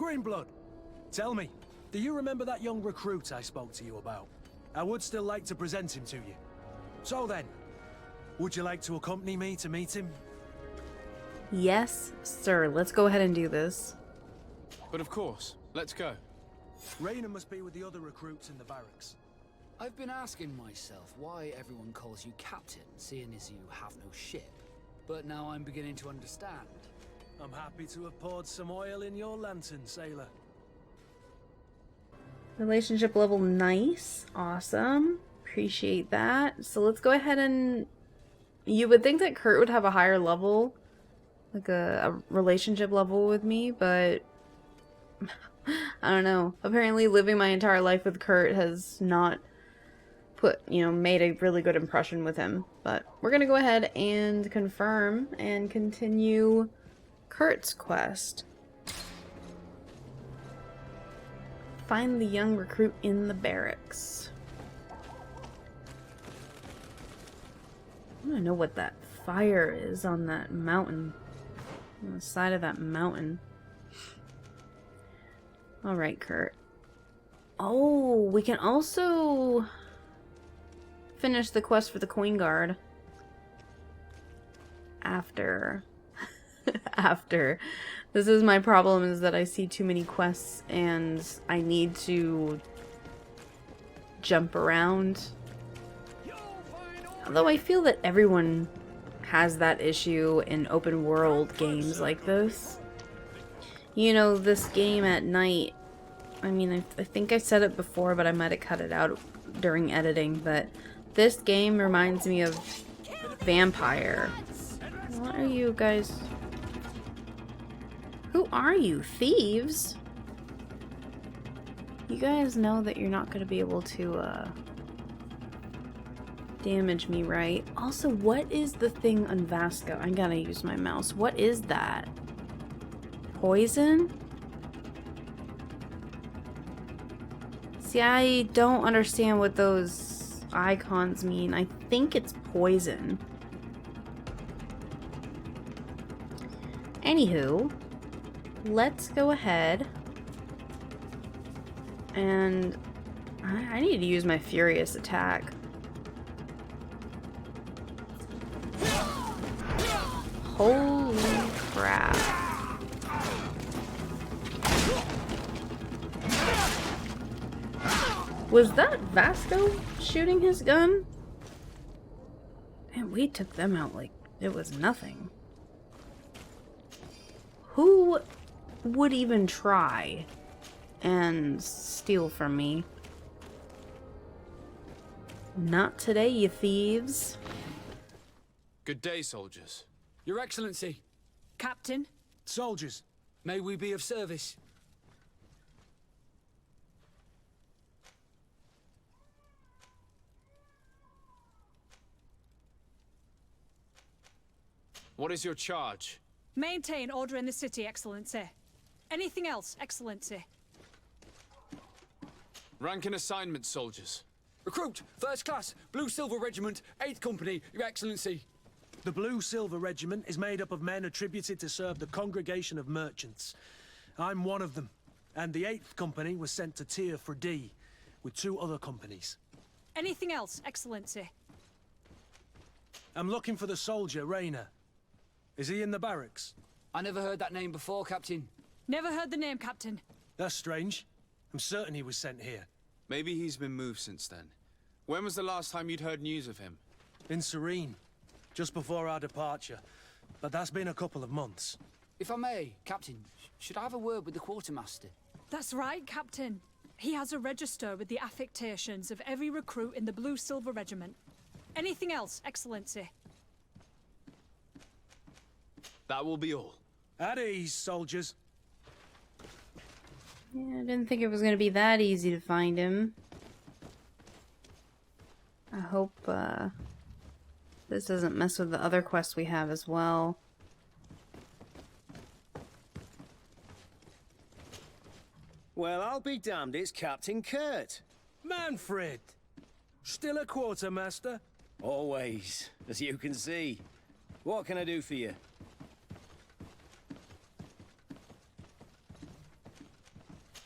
Greenblood, tell me, do you remember that young recruit I spoke to you about? I would still like to present him to you. So then, would you like to accompany me to meet him? Yes, sir. Let's go ahead and do this. But of course, let's go. Raina must be with the other recruits in the barracks. I've been asking myself why everyone calls you Captain, seeing as you have no ship. But now I'm beginning to understand. I'm happy to have poured some oil in your lantern, sailor. Relationship level nice. Awesome. Appreciate that. So let's go ahead and... You would think that Kurt would have a higher level, like a relationship level with me, but I don't know. Apparently living my entire life with Kurt has not made a really good impression with him. But we're gonna go ahead and confirm and continue Kurt's quest. Find the young recruit in the barracks. I want to know what that fire is on that mountain. On the side of that mountain. Alright, Kurt. Oh, we can also finish the quest for the Queen Guard. After. This is my problem, is that I see too many quests and I need to jump around. Although I feel that everyone has that issue in open world games like this. You know, this game at night, I mean, I think I said it before, but I might have cut it out during editing, but this game reminds me of Vampire. What are you guys? Who are you? Thieves? You guys know that you're not going to be able to, damage me, right? Also, what is the thing on Vasco? I gotta use my mouse. What is that? Poison? See, I don't understand what those icons mean. I think it's poison. Anywho, let's go ahead and I need to use my furious attack. Holy crap. Was that Vasco shooting his gun? And we took them out like it was nothing. Who would even try and steal from me? Not today, you thieves. Good day, soldiers. Your Excellency, Captain? Soldiers. may we be of service? What is your charge? Maintain order in the city, Excellency. Anything else, Excellency? Rank and assignment, soldiers. Recruit, first class, Blue Silver Regiment, 8th Company, Your Excellency. The Blue Silver Regiment is made up of men attributed to serve the Congregation of Merchants. I'm one of them, and the 8th Company was sent to Tier for D, with 2 other companies. Anything else, Excellency? I'm looking for the soldier, Raina. Is he in the barracks? I never heard that name before, Captain. Never heard the name, Captain. That's strange. I'm certain he was sent here. Maybe he's been moved since then. When was the last time you'd heard news of him? In Serene, just before our departure. But that's been a couple of months. If I may, Captain, should I have a word with the quartermaster? That's right, Captain. He has a register with the affectations of every recruit in the Blue Silver Regiment. Anything else, Excellency? That will be all. At ease, soldiers. Yeah, I didn't think it was going to be that easy to find him. I hope, this doesn't mess with the other quests we have as well. Well, I'll be damned, it's Captain Kurt. Manfred! Still a quartermaster? Always, as you can see. What can I do for you?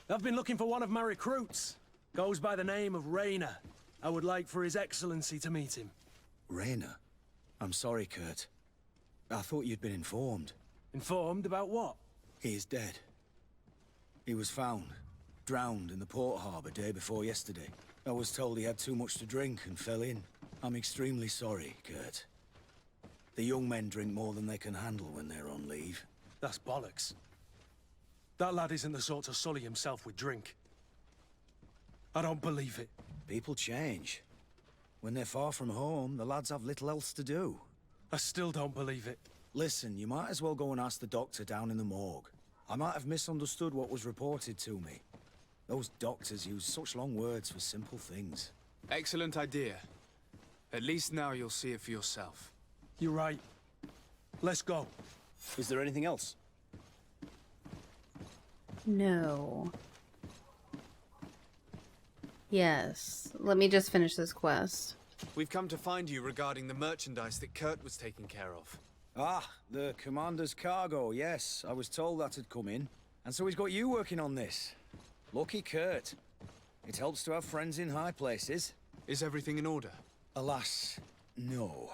I've been looking for one of my recruits. Goes by the name of Rayner. I would like for His Excellency to meet him. Rayner? I'm sorry, Kurt. I thought you'd been informed. Informed about what? He is dead. He was found, drowned in the port harbour day before yesterday. I was told he had too much to drink and fell in. I'm extremely sorry, Kurt. The young men drink more than they can handle when they're on leave. That's bollocks. That lad isn't the sort to sully himself with drink. I don't believe it. People change. When they're far from home, the lads have little else to do. I still don't believe it. Listen, you might as well go and ask the doctor down in the morgue. I might have misunderstood what was reported to me. Those doctors use such long words for simple things. Excellent idea. At least now you'll see it for yourself. You're right. Let's go. Is there anything else? No. Yes. Let me just finish this quest. We've come to find you regarding the merchandise that Kurt was taking care of. Ah, the commander's cargo, yes. I was told that had come in. And so he's got you working on this. Lucky Kurt. It helps to have friends in high places. Is everything in order? Alas, no.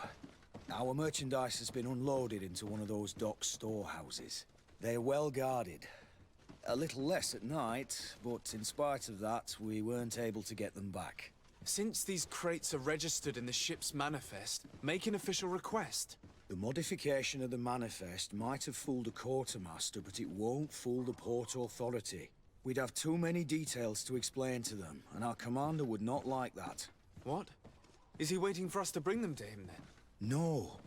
Our merchandise has been unloaded into one of those dock storehouses. They're well guarded. A little less at night, but in spite of that, we weren't able to get them back. Since these crates are registered in the ship's manifest, make an official request. The modification of the manifest might have fooled a quartermaster, but it won't fool the Port Authority. We'd have too many details to explain to them, and our commander would not like that. What? Is he waiting for us to bring them to him then? No,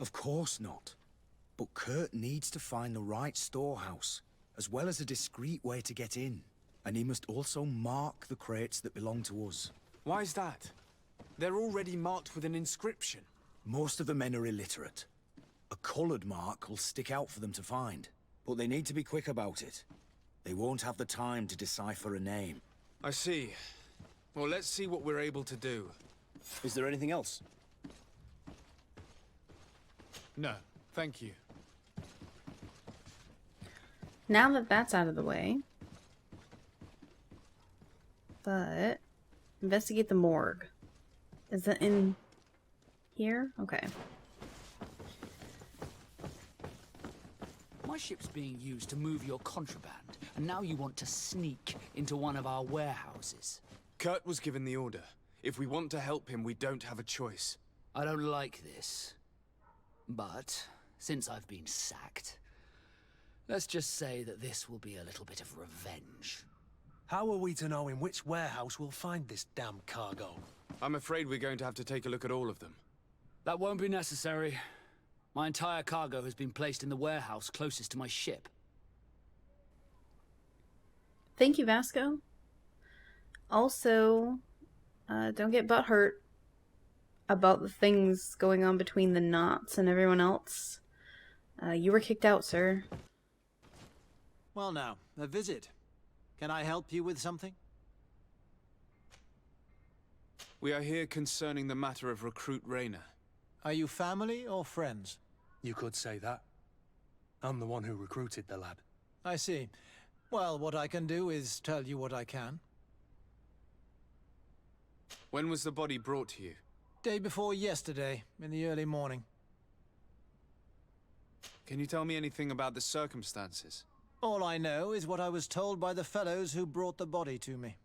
of course not. But Kurt needs to find the right storehouse, as well as a discreet way to get in. And he must also mark the crates that belong to us. Why is that? They're already marked with an inscription. Most of the men are illiterate. A coloured mark will stick out for them to find, but they need to be quick about it. They won't have the time to decipher a name. I see. Well, let's see what we're able to do. Is there anything else? No, thank you. Now that that's out of the way. But investigate the morgue. Is it in here? Okay. My ship's being used to move your contraband, and now you want to sneak into one of our warehouses. Kurt was given the order. If we want to help him, we don't have a choice. I don't like this. But, since I've been sacked, let's just say that this will be a little bit of revenge. How are we to know in which warehouse we'll find this damn cargo? I'm afraid we're going to have to take a look at all of them. That won't be necessary. My entire cargo has been placed in the warehouse closest to my ship. Thank you, Vasco. Also, don't get butthurt about the things going on between the knots and everyone else. You were kicked out, sir. Well now, a visit. Can I help you with something? We are here concerning the matter of recruit Rayner. Are you family or friends? You could say that. I'm the one who recruited the lad. I see. Well, what I can do is tell you what I can. When was the body brought to you? Day before yesterday, in the early morning. Can you tell me anything about the circumstances? All I know is what I was told by the fellows who brought the body to me.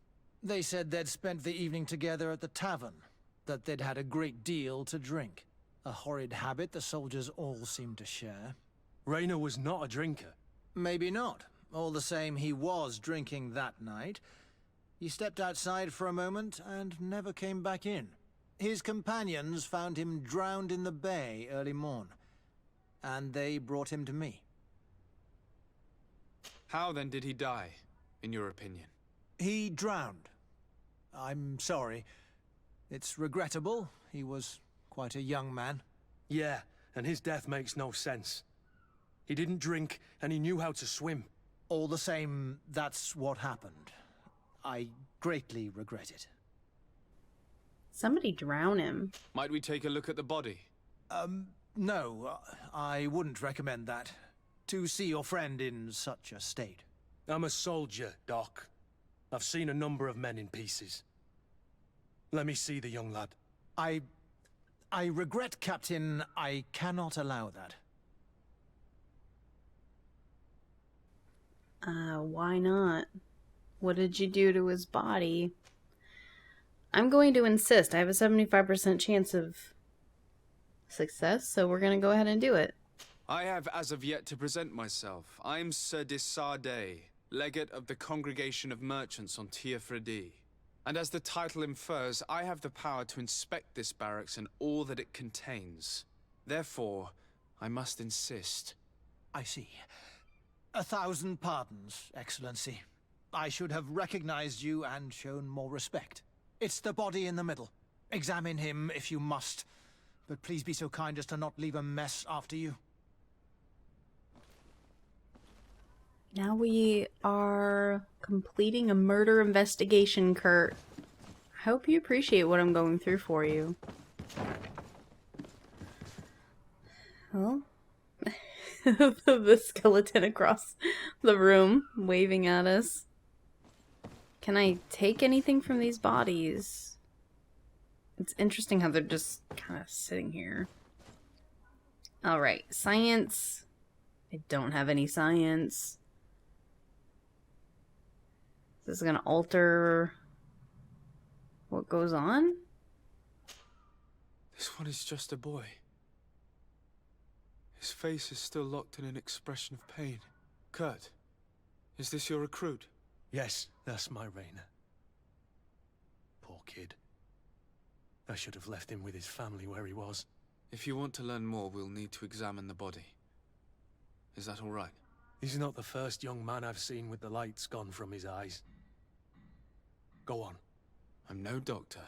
They said they'd spent the evening together at the tavern, that they'd had a great deal to drink. A horrid habit the soldiers all seemed to share. Rayner was not a drinker. Maybe not. All the same, he was drinking that night. He stepped outside for a moment and never came back in. His companions found him drowned in the bay early morn, and they brought him to me. How then did he die, in your opinion? He drowned. I'm sorry. It's regrettable. He was quite a young man. Yeah, and his death makes no sense. He didn't drink, and he knew how to swim. All the same, that's what happened. I greatly regret it. Somebody drown him. Might we take a look at the body? No, I wouldn't recommend that. To see your friend in such a state. I'm a soldier, Doc. I've seen a number of men in pieces. Let me see the young lad. I regret, Captain. I cannot allow that. Why not? What did you do to his body? I'm going to insist. I have a 75% chance of success, so we're going to go ahead and do it. I have as of yet to present myself. I'm Sir Desardet, legate of the Congregation of Merchants on Tir Fredi. And as the title infers, I have the power to inspect this barracks and all that it contains. Therefore, I must insist. I see. 1,000 pardons, Excellency. I should have recognized you and shown more respect. It's the body in the middle. Examine him if you must, but please be so kind as to not leave a mess after you. Now we are completing a murder investigation, Kurt. I hope you appreciate what I'm going through for you. Well, the skeleton across the room waving at us. Can I take anything from these bodies? It's interesting how they're just kind of sitting here. Alright, science. I don't have any science. This is gonna alter what goes on? This one is just a boy. His face is still locked in an expression of pain. Kurt, is this your recruit? Yes, that's my Rainer. Poor kid. I should have left him with his family where he was. If you want to learn more, we'll need to examine the body. Is that all right? He's not the first young man I've seen with the lights gone from his eyes. Go on. I'm no doctor,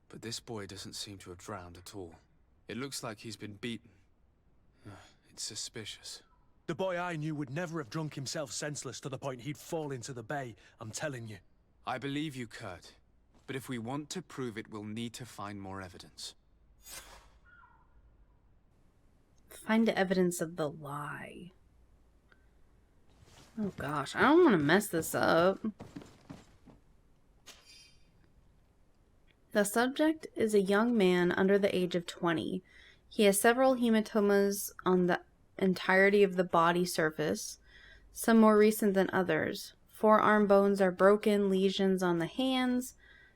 but this boy doesn't seem to have drowned at all. It looks like he's been beaten. It's suspicious. The boy I knew would never have drunk himself senseless to the point he'd fall into the bay, I'm telling you. I believe you, Kurt. But if we want to prove it, we'll need to find more evidence. Find evidence of the lie. Oh gosh, I don't want to mess this up. The subject is a young man under the age of 20. He has several hematomas on the entirety of the body surface, some more recent than others. Forearm bones are broken, lesions on the hands,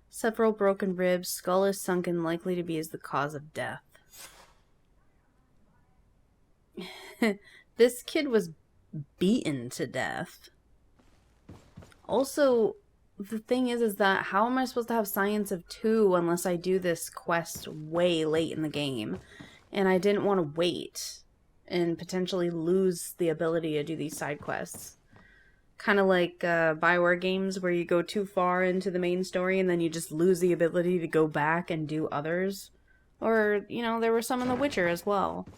several broken ribs, skull is sunken, likely to be as the cause of death. This kid was beaten to death. Also, the thing is that how am I supposed to have science of 2 unless I do this quest way late in the game? And I didn't want to wait and potentially lose the ability to do these side quests. Kind of like Bioware games where you go too far into the main story and then you just lose the ability to go back and do others. Or, you know, there were some in The Witcher as well.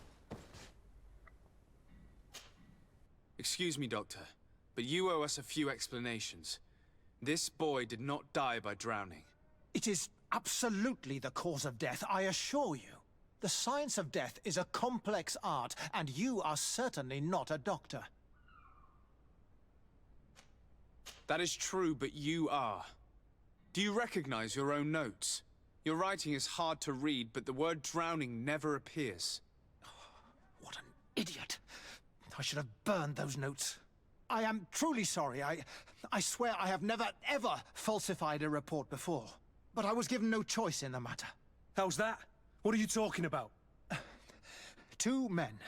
Excuse me, Doctor, but you owe us a few explanations. This boy did not die by drowning. It is absolutely the cause of death, I assure you. The science of death is a complex art, and you are certainly not a doctor. That is true, but you are. Do you recognize your own notes? Your writing is hard to read, but the word drowning never appears. What an idiot. I should have burned those notes. I am truly sorry. I swear I have never, ever falsified a report before. But I was given no choice in the matter. How's that? What are you talking about? 2 men,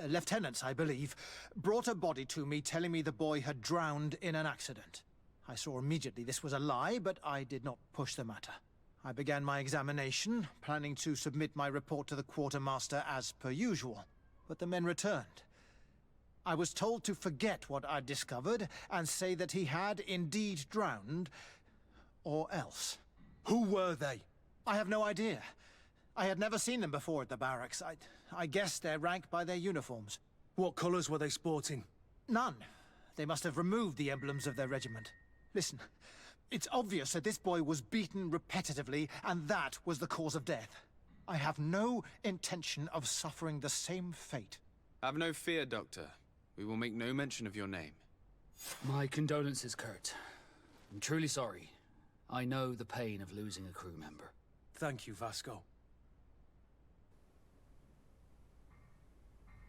lieutenants I believe, brought a body to me telling me the boy had drowned in an accident. I saw immediately this was a lie, but I did not push the matter. I began my examination, planning to submit my report to the quartermaster as per usual. But the men returned. I was told to forget what I'd discovered and say that he had indeed drowned, or else. Who were they? I have no idea. I had never seen them before at the barracks. I guessed their rank by their uniforms. What colours were they sporting? None. They must have removed the emblems of their regiment. Listen, it's obvious that this boy was beaten repetitively, and that was the cause of death. I have no intention of suffering the same fate. Have no fear, Doctor. We will make no mention of your name. My condolences, Kurt. I'm truly sorry. I know the pain of losing a crew member. Thank you, Vasco.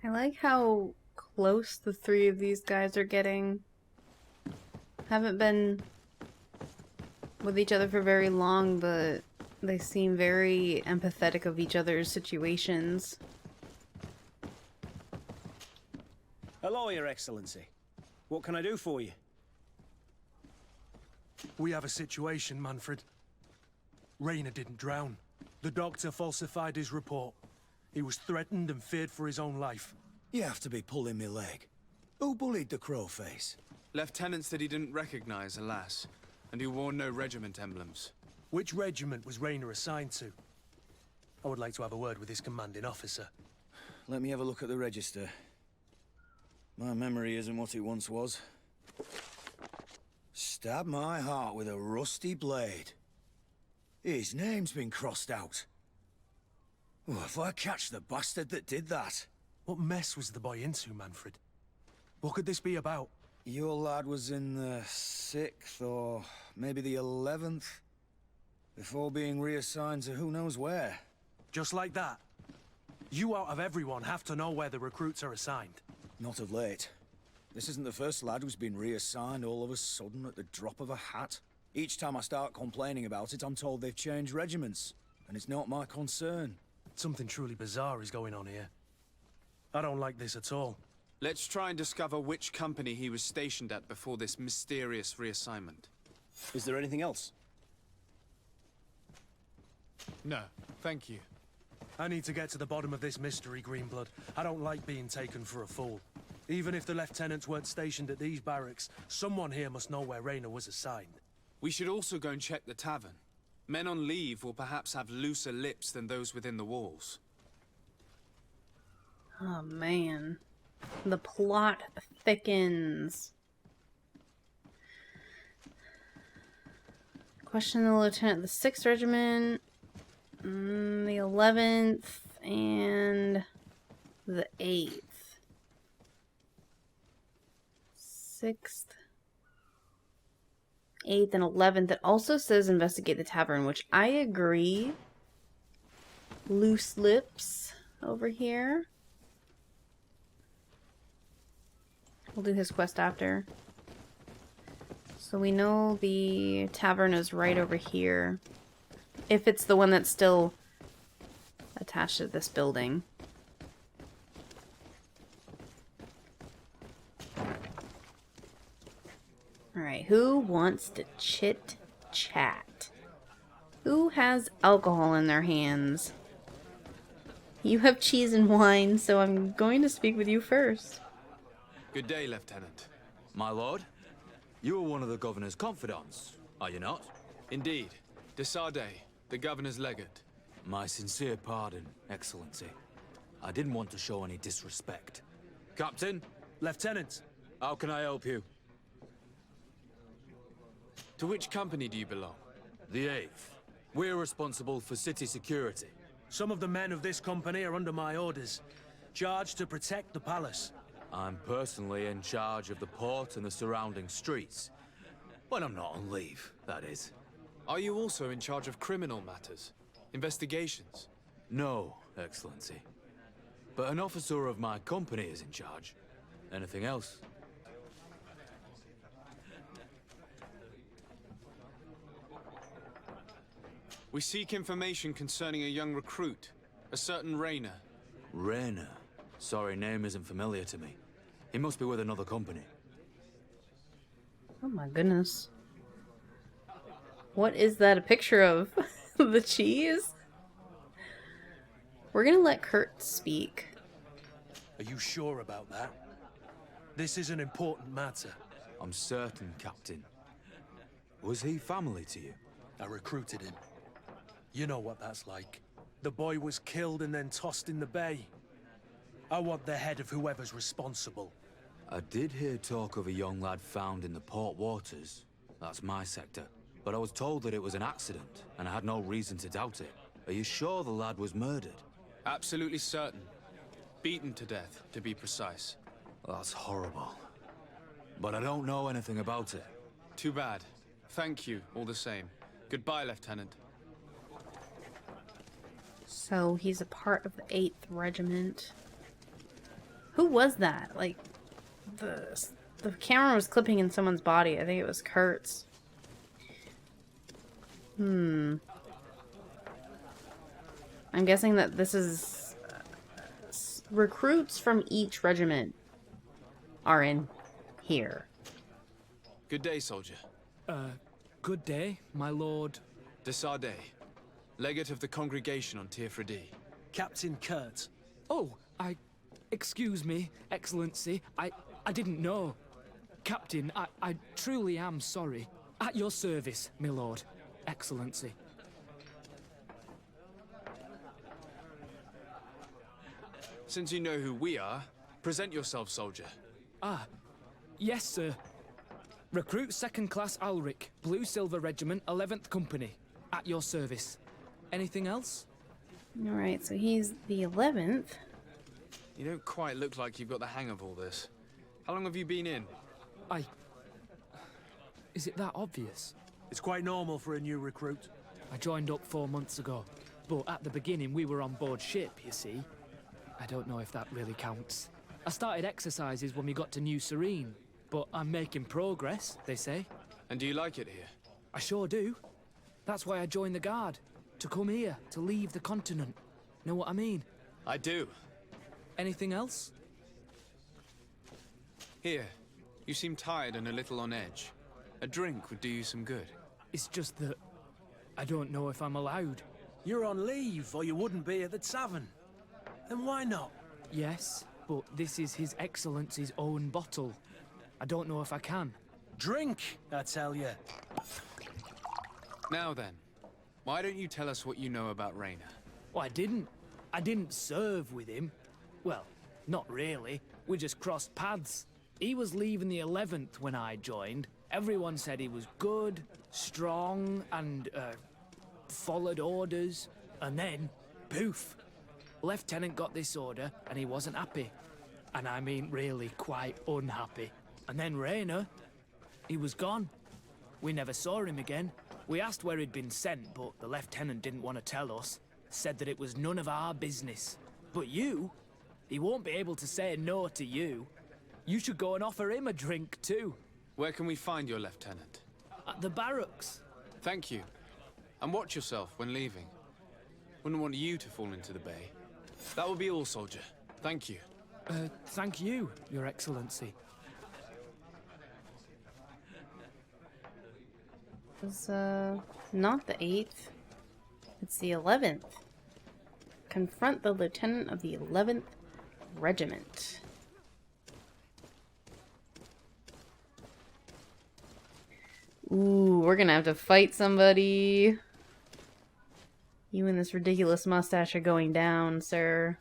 I like how close the three of these guys are getting. Haven't been with each other for very long, but they seem very empathetic of each other's situations. Hello, Your Excellency. What can I do for you? We have a situation, Manfred. Rayner didn't drown. The doctor falsified his report. He was threatened and feared for his own life. You have to be pulling me leg. Who bullied the crowface? Lieutenants that he didn't recognize, alas, and who wore no regiment emblems. Which regiment was Rayner assigned to? I would like to have a word with his commanding officer. Let me have a look at the register. My memory isn't what it once was. Stab my heart with a rusty blade. His name's been crossed out. Oh, if I catch the bastard that did that. What mess was the boy into, Manfred? What could this be about? Your lad was in the 6th or maybe the 11th, before being reassigned to who knows where. Just like that? You out of everyone have to know where the recruits are assigned. Not of late. This isn't the first lad who's been reassigned all of a sudden at the drop of a hat. Each time I start complaining about it, I'm told they've changed regiments, and it's not my concern. Something truly bizarre is going on here. I don't like this at all. Let's try and discover which company he was stationed at before this mysterious reassignment. Is there anything else? No, thank you. I need to get to the bottom of this mystery, Greenblood. I don't like being taken for a fool. Even if the lieutenants weren't stationed at these barracks, someone here must know where Rayner was assigned. We should also go and check the tavern. Men on leave will perhaps have looser lips than those within the walls. Oh man. The plot thickens. Question the lieutenant. The 6th Regiment, the 11th, and the 8th. 6th, 8th, and 11th. It also says investigate the tavern, which I agree. Loose lips over here. We'll do his quest after. So we know the tavern is right over here. If it's the one that's still attached to this building. Alright, who wants to chit-chat? Who has alcohol in their hands? You have cheese and wine, so I'm going to speak with you first. Good day, Lieutenant. My lord, you are one of the governor's confidants, are you not? Indeed. De Sardet, the governor's legate. My sincere pardon, Excellency. I didn't want to show any disrespect. Captain, Lieutenant! how can I help you? To which company do you belong? The 8th. We're responsible for city security. Some of the men of this company are under my orders, charged to protect the palace. I'm personally in charge of the port and the surrounding streets. When I'm not on leave, that is. Are you also in charge of criminal matters? Investigations? No, Excellency. But an officer of my company is in charge. Anything else? We seek information concerning a young recruit, a certain Rayner. Rayner? Sorry, name isn't familiar to me. He must be with another company. Oh my goodness. What is that a picture of? The cheese? We're gonna let Kurt speak. Are you sure about that? This is an important matter. I'm certain, Captain. Was he family to you? I recruited him. You know what that's like. The boy was killed and then tossed in the bay. I want the head of whoever's responsible. I did hear talk of a young lad found in the port waters. That's my sector. But I was told that it was an accident, and I had no reason to doubt it. Are you sure the lad was murdered? Absolutely certain. Beaten to death, to be precise. That's horrible. But I don't know anything about it. Too bad. thank you, all the same. Goodbye, Lieutenant. So he's a part of the 8th Regiment. Who was that? Like, the camera was clipping in someone's body. I think it was Kurt's. I'm guessing that this is recruits from each regiment are in here. Good day, soldier. Good day, my lord. De Sardet, legate of the congregation on Tir Fredi. Captain Kurt. Oh, excuse me, Excellency. I didn't know. Captain, I truly am sorry. At your service, my lord. Excellency. Since you know who we are, present yourself, soldier. Yes, sir. Recruit 2nd Class Ulrich, Blue Silver Regiment, 11th Company. At your service. Anything else? Alright, so he's the 11th. You don't quite look like you've got the hang of all this. How long have you been in? Is it that obvious? It's quite normal for a new recruit. I joined up 4 months ago. But at the beginning, we were on board ship, you see. I don't know if that really counts. I started exercises when we got to New Serene. But I'm making progress, they say. And do you like it here? I sure do. That's why I joined the Guard. To come here, to leave the continent. Know what I mean? I do. Anything else? Here, you seem tired and a little on edge. A drink would do you some good. It's just that I don't know if I'm allowed. You're on leave, or you wouldn't be at the tavern. Then why not? Yes, but this is His Excellency's own bottle. I don't know if I can. Drink, I tell you. Now then, why don't you tell us what you know about Raynor? Well, I didn't serve with him. Well, not really. We just crossed paths. He was leaving the 11th when I joined. Everyone said he was good, strong, and, followed orders. And then, poof. Lieutenant got this order, and he wasn't happy. And I mean really quite unhappy. And then Raynor, he was gone. We never saw him again. We asked where he'd been sent, but the lieutenant didn't want to tell us. Said that it was none of our business. But you, he won't be able to say no to you. You should go and offer him a drink too. Where can we find your lieutenant? At the barracks. Thank you. And watch yourself when leaving. Wouldn't want you to fall into the bay. That will be all, soldier. Thank you. Thank you, Your Excellency. It's, not the 8th. It's the 11th. Confront the lieutenant of the 11th Regiment. Ooh, we're gonna have to fight somebody. You and this ridiculous mustache are going down, sir.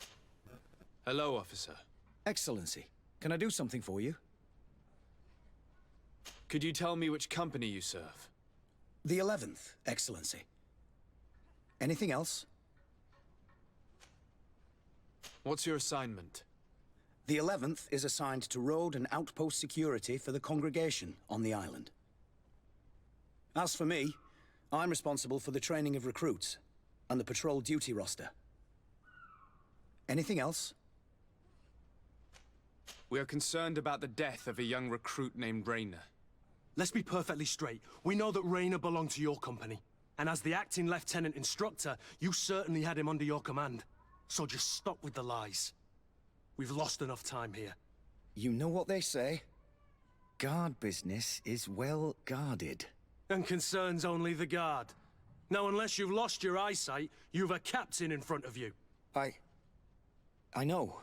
Hello, officer. Excellency, can I do something for you? Could you tell me which company you serve? The 11th, Excellency. Anything else? What's your assignment? The 11th is assigned to road and outpost security for the congregation on the island. As for me, I'm responsible for the training of recruits and the patrol duty roster. Anything else? We are concerned about the death of a young recruit named Raynor. Let's be perfectly straight. We know that Raynor belonged to your company. And as the acting lieutenant instructor, you certainly had him under your command. So just stop with the lies. We've lost enough time here. You know what they say? Guard business is well guarded. And concerns only the guard. Now, unless you've lost your eyesight, you've a captain in front of you. I know.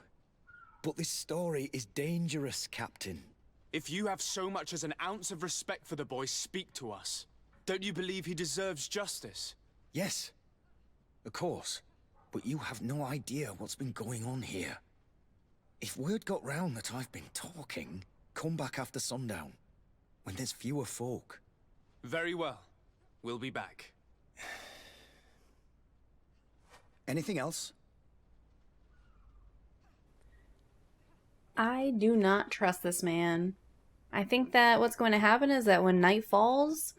But this story is dangerous, Captain. If you have so much as an ounce of respect for the boy, speak to us. Don't you believe he deserves justice? Yes, of course. But you have no idea what's been going on here. If word got round that I've been talking, come back after sundown, when there's fewer folk. Very well. We'll be back. Anything else? I do not trust this man. I think that what's going to happen is that when night falls,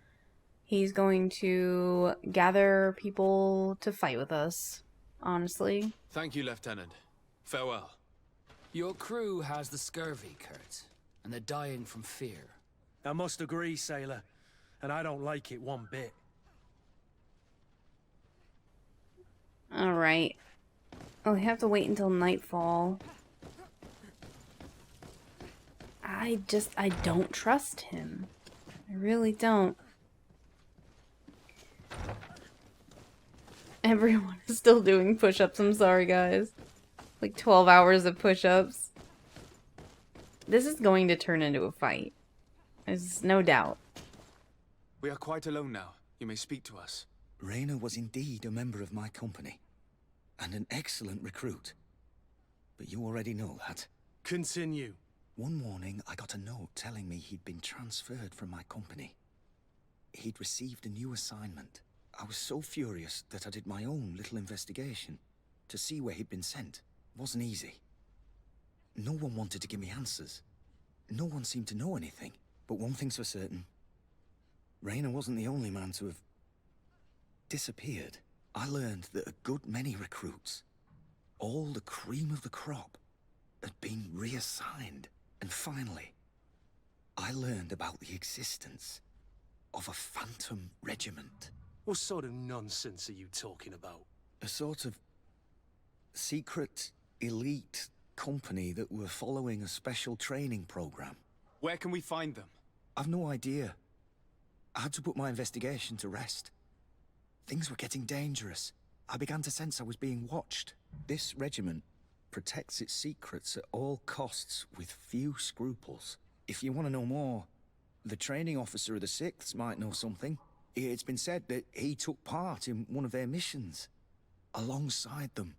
He's going to gather people to fight with us, honestly. Thank you, Lieutenant. Farewell. Your crew has the scurvy, Kurt, and they're dying from fear. I must agree, sailor. And I don't like it one bit. Alright. Oh, we have to wait until nightfall. I don't trust him. I really don't. Everyone is still doing push-ups. I'm sorry, guys. Like 12 hours of push-ups. This is going to turn into a fight. There's no doubt. We are quite alone now. You may speak to us. Rayner was indeed a member of my company. And an excellent recruit. But you already know that. Continue. One morning, I got a note telling me he'd been transferred from my company. He'd received a new assignment. I was so furious that I did my own little investigation to see where he'd been sent. It wasn't easy. No one wanted to give me answers. No one seemed to know anything. But one thing's for certain. Rayner wasn't the only man to have disappeared. I learned that a good many recruits, all the cream of the crop, had been reassigned. And finally, I learned about the existence of a phantom regiment. What sort of nonsense are you talking about? A sort of secret, elite company that were following a special training program. Where can we find them? I've no idea. I had to put my investigation to rest. Things were getting dangerous. I began to sense I was being watched. This regiment protects its secrets at all costs with few scruples. If you want to know more, the training officer of the 6th might know something. It's been said that he took part in one of their missions, alongside them.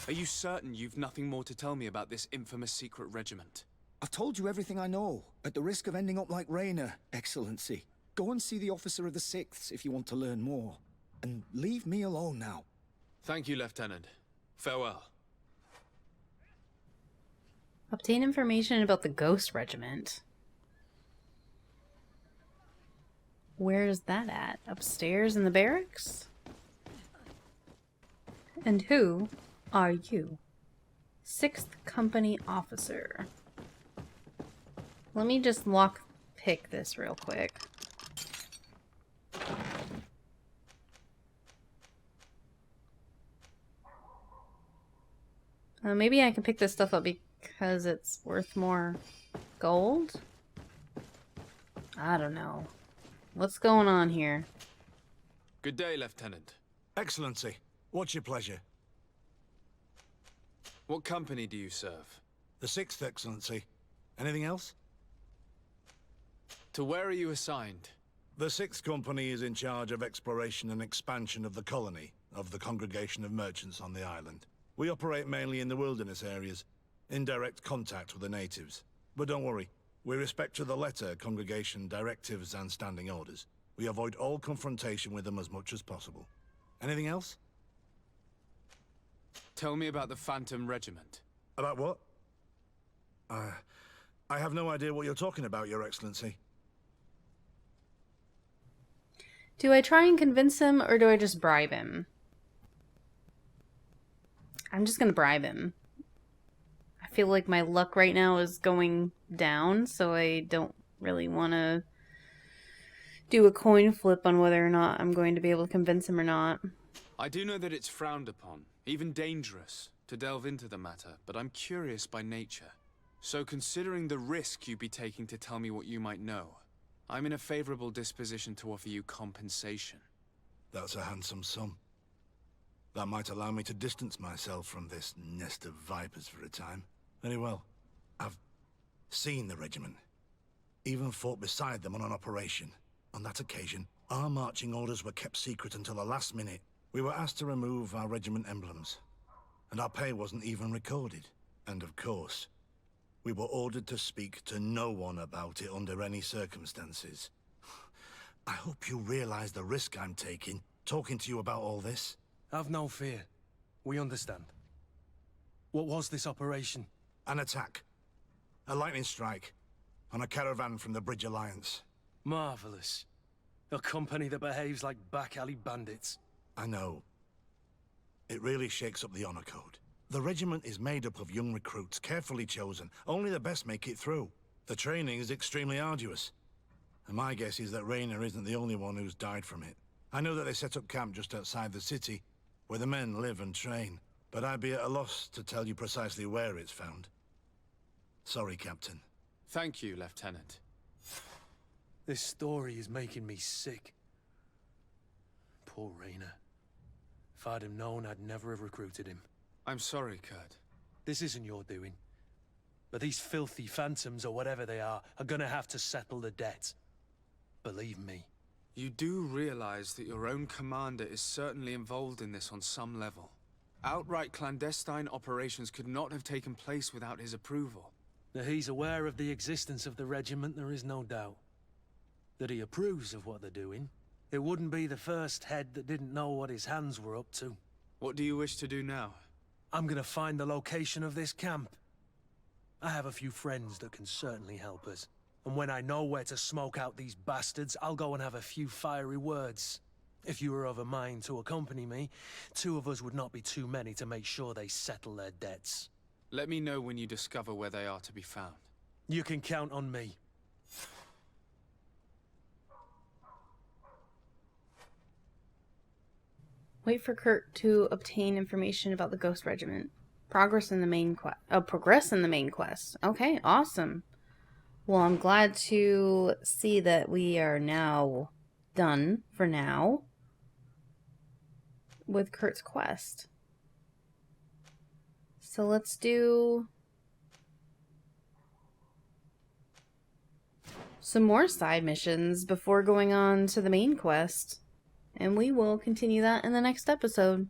Are you certain you've nothing more to tell me about this infamous secret regiment? I've told you everything I know, at the risk of ending up like Rayner, Excellency. Go and see the officer of the 6th if you want to learn more. And leave me alone now. Thank you, Lieutenant. Farewell. Obtain information about the Ghost Regiment. Where's that at? Upstairs in the barracks? And who are you? 6th Company Officer. Let me just lockpick this real quick. Maybe I can pick this stuff up because it's worth more gold? I don't know. What's going on here? Good day, Lieutenant. Excellency, what's your pleasure? What company do you serve? The 6th, Excellency. Anything else? To where are you assigned? The 6th Company is in charge of exploration and expansion of the colony of the Congregation of Merchants on the island. We operate mainly in the wilderness areas, in direct contact with the natives. But don't worry, we respect to the letter Congregation directives and standing orders. We avoid all confrontation with them as much as possible. Anything else? Tell me about the Phantom Regiment. About what? I have no idea what you're talking about, Your Excellency. Do I try and convince him, or do I just bribe him? I'm just gonna bribe him. I feel like my luck right now is going down, so I don't really want to do a coin flip on whether or not I'm going to be able to convince him or not. I do know that it's frowned upon, even dangerous, to delve into the matter, but I'm curious by nature. So considering the risk you'd be taking to tell me what you might know, I'm in a favorable disposition to offer you compensation. That's a handsome sum. That might allow me to distance myself from this nest of vipers for a time. Very well. I've seen the regiment. Even fought beside them on an operation. On that occasion, our marching orders were kept secret until the last minute. We were asked to remove our regiment emblems. And our pay wasn't even recorded. And of course, we were ordered to speak to no one about it under any circumstances. I hope you realize the risk I'm taking, talking to you about all this. Have no fear. We understand. What was this operation? An attack. A lightning strike. On a caravan from the Bridge Alliance. Marvelous. A company that behaves like back alley bandits. I know. It really shakes up the honor code. The regiment is made up of young recruits, carefully chosen. Only the best make it through. The training is extremely arduous. And my guess is that Raynor isn't the only one who's died from it. I know that they set up camp just outside the city, where the men live and train. But I'd be at a loss to tell you precisely where it's found. Sorry, Captain. Thank you, Lieutenant. This story is making me sick. Poor Raynor. If I'd have known, I'd never have recruited him. I'm sorry, Kurt. This isn't your doing. But these filthy phantoms, or whatever they are gonna have to settle the debt. Believe me. You do realize that your own commander is certainly involved in this on some level. Outright clandestine operations could not have taken place without his approval. That he's aware of the existence of the regiment, there is no doubt. That he approves of what they're doing. It wouldn't be the first head that didn't know what his hands were up to. What do you wish to do now? I'm gonna find the location of this camp. I have a few friends that can certainly help us. And when I know where to smoke out these bastards, I'll go and have a few fiery words. If you were of a mind to accompany me, 2 of us would not be too many to make sure they settle their debts. Let me know when you discover where they are to be found. You can count on me. Wait for Kurt to obtain information about the Ghost Regiment. Progress in the main quest. Oh, progress in the main quest. Okay, awesome. Well, I'm glad to see that we are now done, for now, with Kurt's quest. So let's do some more side missions before going on to the main quest. And we will continue that in the next episode.